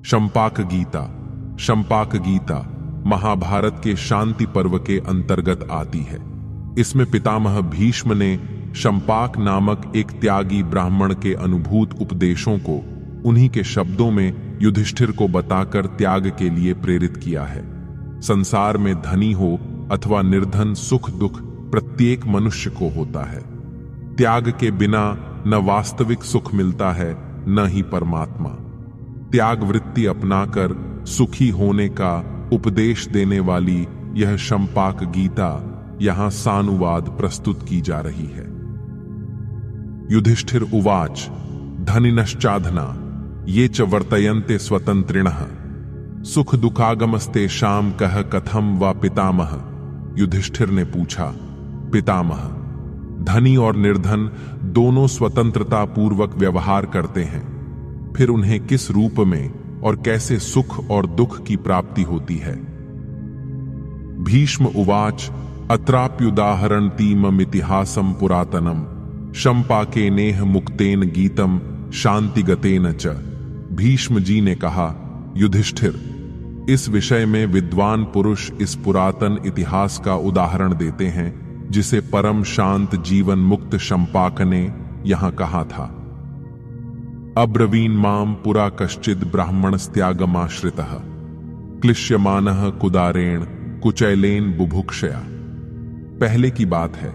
शम्पाक गीता। शम्पाक गीता महाभारत के शांति पर्व के अंतर्गत आती है। इसमें पितामह भीष्म ने शम्पाक नामक एक त्यागी ब्राह्मण के अनुभूत उपदेशों को उन्हीं के शब्दों में युधिष्ठिर को बताकर त्याग के लिए प्रेरित किया है। संसार में धनी हो अथवा निर्धन, सुख दुख प्रत्येक मनुष्य को होता है। त्याग के बिना न वास्तविक सुख मिलता है, न ही परमात्मा। त्याग वृत्ति अपनाकर सुखी होने का उपदेश देने वाली यह शम्पाक गीता यहां सानुवाद प्रस्तुत की जा रही है। युधिष्ठिर उवाच धनिनश्चाधना ये च वर्तयन्ते स्वतंत्रिणः सुख दुखागमस्तेषां कह कथम व पितामह। युधिष्ठिर ने पूछा, पितामह, धनी और निर्धन दोनों स्वतंत्रता पूर्वक व्यवहार करते हैं, फिर उन्हें किस रूप में और कैसे सुख और दुख की प्राप्ति होती है? भीष्म उवाच अत्राप्युदाहरणतीममितिहासं पुरातनम शम्पाकेनेह मुक्तेन गीतम शांतिगतेन च। भीष्म जी ने कहा, युधिष्ठिर, इस विषय में विद्वान पुरुष इस पुरातन इतिहास का उदाहरण देते हैं जिसे परम शांत जीवन मुक्त शम्पाक ने यहां कहा था। अब्रवीन माम पुरा कश्चिद ब्राह्मणस्त्यागमाश्रितः क्लिश्यमानः कुदारेण कुचैलेन बुभुक्षया। पहले की बात है,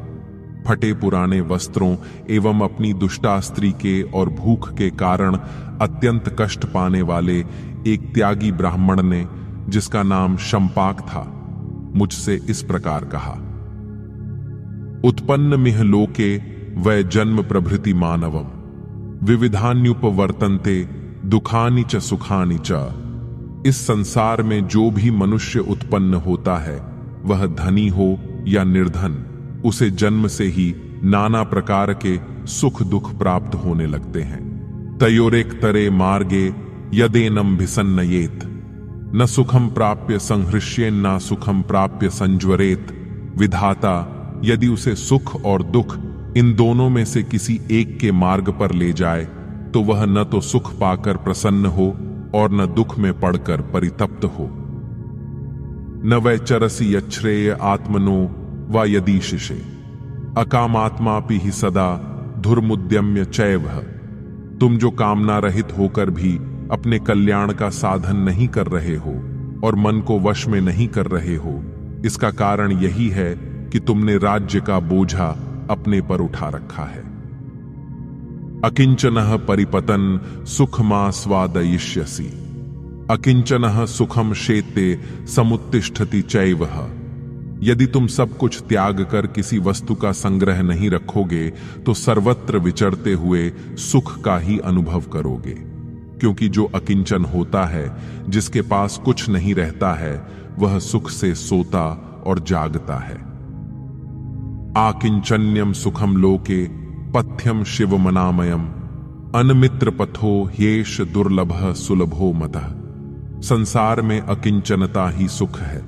फटे पुराने वस्त्रों एवं अपनी दुष्टा स्त्री के और भूख के कारण अत्यंत कष्ट पाने वाले एक त्यागी ब्राह्मण ने, जिसका नाम शम्पाक था, मुझसे इस प्रकार कहा, उत्पन्न मिह लोके वै जन्म प्रभृति मानवम विविधान्युपवर्तन्ते दुखानि च सुखानि च। इस संसार में जो भी मनुष्य उत्पन्न होता है, वह धनी हो या निर्धन, उसे जन्म से ही नाना प्रकार के सुख दुख प्राप्त होने लगते हैं। तयोरेक तरे मार्गे यदेनम भिसन्नयेत न सुखम प्राप्य संहृष्येन न सुखम प्राप्य संज्वरेत। विधाता यदि उसे सुख और दुख इन दोनों में से किसी एक के मार्ग पर ले जाए तो वह न तो सुख पाकर प्रसन्न हो और न दुख में पड़कर परितप्त हो। न वै चरसि यच्छ्रेय आत्मनो व यदीशिषे अकामात्मापि ही सदा धुर्मुद्यम्य चैव। तुम जो कामना रहित होकर भी अपने कल्याण का साधन नहीं कर रहे हो और मन को वश में नहीं कर रहे हो, इसका कारण यही है कि तुमने राज्य का बोझा अपने पर उठा रखा है। अकिंचनः परिपतन सुखमास्वादयिष्यसि अकिंचनः सुखम शेते समुत्तिष्ठति चैवः। यदि तुम सब कुछ त्याग कर किसी वस्तु का संग्रह नहीं रखोगे तो सर्वत्र विचरते हुए सुख का ही अनुभव करोगे, क्योंकि जो अकिंचन होता है, जिसके पास कुछ नहीं रहता है, वह सुख से सोता और जागता है। आकिंचन्यम सुखम लोके पथ्यम शिवमनामयम अनमित्र पथो ह्येष दुर्लभः सुलभो मतः। संसार में अकिंचनता ही सुख है,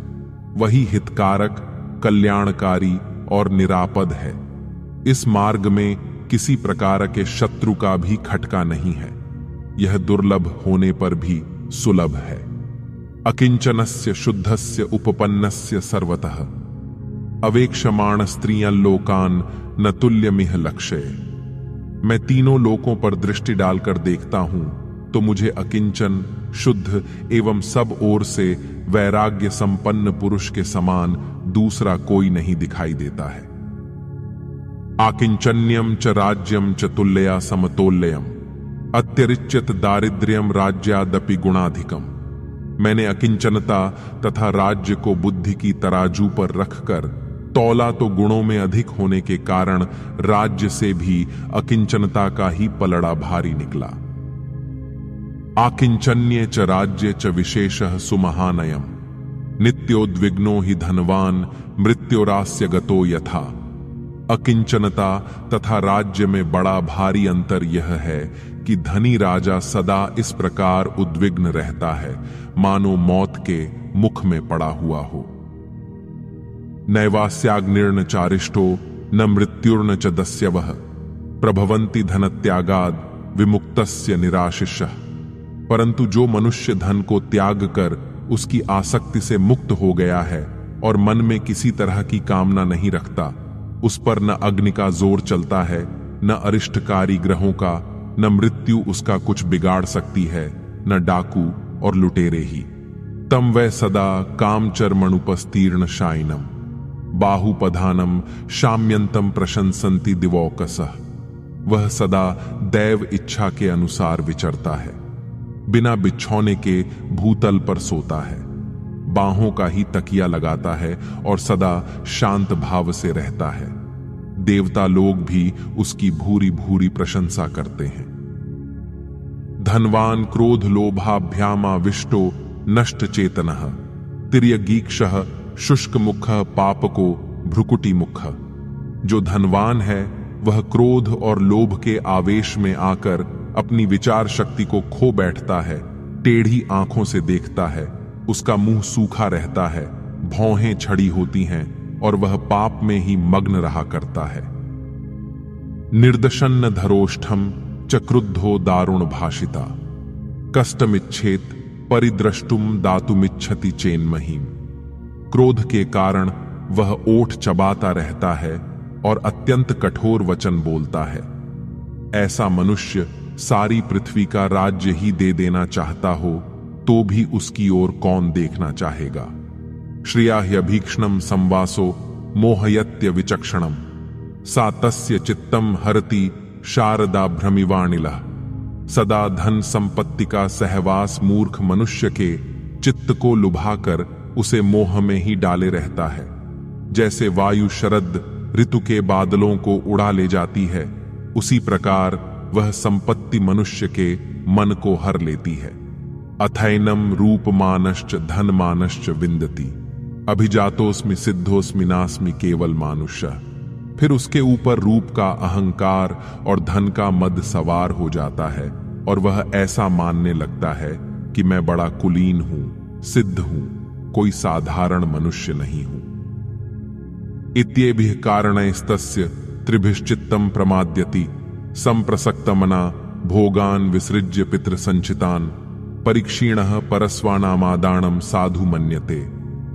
वही हितकारक, कल्याणकारी और निरापद है। इस मार्ग में किसी प्रकार के शत्रु का भी खटका नहीं है, यह दुर्लभ होने पर भी सुलभ है। अकिंचनस्य शुद्धस्य उपपन्नस्य सर्वतः अवेक्षमाण स्त्रियं लोकान न तुल्यमिह लक्ष्य। मैं तीनों लोकों पर दृष्टि डालकर देखता हूं तो मुझे अकिंचन, शुद्ध एवं सब ओर से वैराग्य संपन्न पुरुष के समान दूसरा कोई नहीं दिखाई देता है। आकिंचन्यम च राज्यम च तुल्यया समतोल्यम अत्यरिच्यत दारिद्र्यम राज्यादपि गुणाधिकम। मैंने अकिंचनता तथा राज्य को बुद्धि की तराजू पर रखकर तौला तो गुणों में अधिक होने के कारण राज्य से भी अकिंचनता का ही पलड़ा भारी निकला। आकिंचन्ये च राज्य च विशेषः सुमहानयम नित्योद्विग्नो हि धनवान मृत्योरास्य गतो यथा। अकिंचनता तथा राज्य में बड़ा भारी अंतर यह है कि धनी राजा सदा इस प्रकार उद्विग्न रहता है मानो मौत के मुख में पड़ा हुआ हो। नैवास्याग्निर्न चारिष्टो न मृत्युर्न च दस्यवः प्रभवन्ति धनत्यागाद विमुक्तस्य निराशिषः। परंतु जो मनुष्य धन को त्याग कर उसकी आसक्ति से मुक्त हो गया है और मन में किसी तरह की कामना नहीं रखता, उस पर न अग्नि का जोर चलता है, न अरिष्टकारी ग्रहों का, न मृत्यु उसका कुछ बिगाड़ सकती है, न डाकू और लुटेरे ही। तम वै सदा कामचर्मणुपस्तीर्ण शाइनम बाहुपधानम शाम्यंतम प्रशंसन्ति दिवौकसः। वह सदा दैव इच्छा के अनुसार विचरता है, बिना बिछौने के भूतल पर सोता है, बाहों का ही तकिया लगाता है और सदा शांत भाव से रहता है। देवता लोग भी उसकी भूरी भूरी प्रशंसा करते हैं। धनवान क्रोध लोभाभ्यामाविष्टो नष्ट चेतनः तिर्यगीक्षः शुष्क मुख पापको भ्रुकुटी मुख। जो धनवान है वह क्रोध और लोभ के आवेश में आकर अपनी विचार शक्ति को खो बैठता है, टेढ़ी आंखों से देखता है, उसका मुंह सूखा रहता है, भौहें छड़ी होती हैं और वह पाप में ही मग्न रहा करता है। निर्दशन्न धरोष्ठम चक्रुद्धो दारुण भाषिता कष्टमिच्छेत परिद्रष्टुम दातुमिच्छति चेन्महीम। क्रोध के कारण वह ओठ चबाता रहता है और अत्यंत कठोर वचन बोलता है। ऐसा मनुष्य सारी पृथ्वी का राज्य ही दे देना चाहता हो तो भी उसकी ओर कौन देखना चाहेगा। श्रिया ह्यभीक्ष्णम संवासो मोहयत्य विचक्षणम सा तस्य चित्तम हरति शारदा भ्रमिवाणिलः। सदा धन संपत्ति का सहवास मूर्ख मनुष्य के चित्त को लुभाकर उसे मोह में ही डाले रहता है। जैसे वायु शरद ऋतु के बादलों को उड़ा ले जाती है, उसी प्रकार वह संपत्ति मनुष्य के मन को हर लेती है। अथैनम रूपमानश्च धनमानश्च विन्दति अभिजातोस्मि सिद्धोस्मि नास्मि केवल मानुष्य। फिर उसके ऊपर रूप का अहंकार और धन का मद सवार हो जाता है और वह ऐसा मानने लगता है कि मैं बड़ा कुलीन हूं, सिद्ध हूं, कोई साधारण मनुष्य नहीं हूं। इत्येभिः कारणैस्तस्य त्रिभिश्चित्तम प्रमाद्यति संप्रसक्तमना भोगान विसृज्य पितृसंचितान परीक्षीणः परस्वानामादानम साधु मन्यते।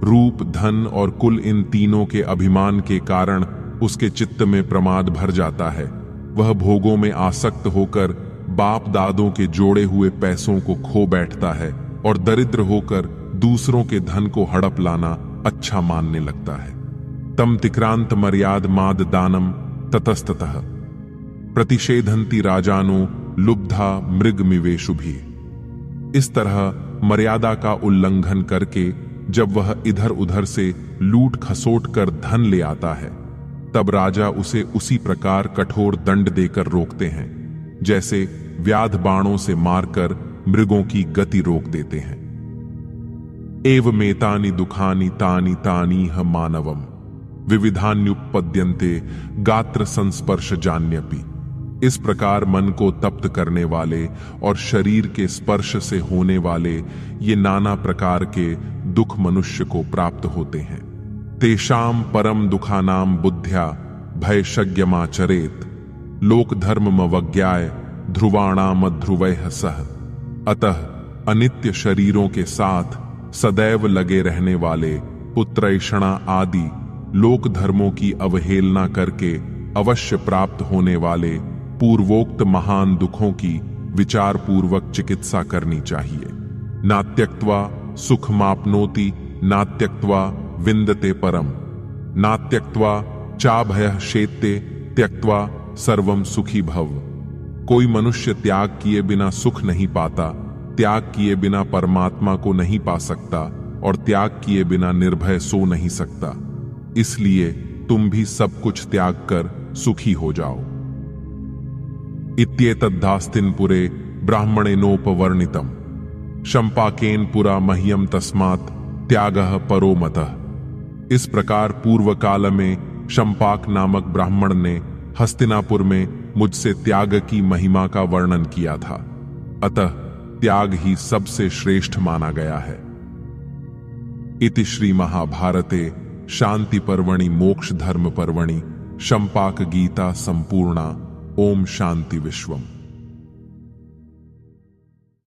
रूप, धन और कुल, इन तीनों के अभिमान के कारण उसके चित्त में प्रमाद भर जाता है। वह भोगों में आसक्त होकर बाप दादों के जोड़े हुए पैसों को खो बैठता है और दरिद्र होकर दूसरों के धन को हड़प लाना अच्छा मानने लगता है। तम तिक्रांत मर्याद माद दानम ततस्ततः प्रतिषेधंती राजानो लुब्धा मृगमिवेशु भी। इस तरह मर्यादा का उल्लंघन करके जब वह इधर उधर से लूट खसोट कर धन ले आता है, तब राजा उसे उसी प्रकार कठोर दंड देकर रोकते हैं जैसे व्याध बाणों से मारकर मृगों की गति रोक देते हैं। एवमेतानि दुखानि तानि तानीह मानवम विविधान्युपपद्यन्ते गात्र संस्पर्श जान्यपि। इस प्रकार मन को तप्त करने वाले और शरीर के स्पर्श से होने वाले ये नाना प्रकार के दुख मनुष्य को प्राप्त होते हैं। तेषाम परम दुखानाम बुद्ध्या भयशज्ञमाचरेत लोक धर्ममवज्ञाय ध्रुवाणाम ध्रुवैः सह। अतः अनित्य शरीरों के साथ सदैव लगे रहने वाले पुत्रैषणा आदि लोक धर्मों की अवहेलना करके अवश्य प्राप्त होने वाले पूर्वोक्त महान दुखों की विचार पूर्वक चिकित्सा करनी चाहिए। नात्यक्त्वा सुखमाप्नोति नात्यक्त्वा विन्दते परम नात्यक्त्वा चाभयः शेत्ते त्यक्त्वा सर्वम सुखी भव। कोई मनुष्य त्याग किए बिना सुख नहीं पाता, त्याग किए बिना परमात्मा को नहीं पा सकता और त्याग किए बिना निर्भय सो नहीं सकता। इसलिए तुम भी सब कुछ त्याग कर सुखी हो जाओ। इत्येतद्धास्तिन पुरे ब्राह्मणेनोपवर्णितम शंपाकेन पुरा मह्यम तस्मात् त्यागः परो मतः। इस प्रकार पूर्व काल में शंपाक नामक ब्राह्मण ने हस्तिनापुर में मुझसे त्याग की महिमा का वर्णन किया था, अतः त्याग ही सबसे श्रेष्ठ माना गया है। इति श्री महाभारते शांति पर्वणि मोक्ष धर्म पर्वणि शंपाक गीता संपूर्णा। ओम शांति विश्वम।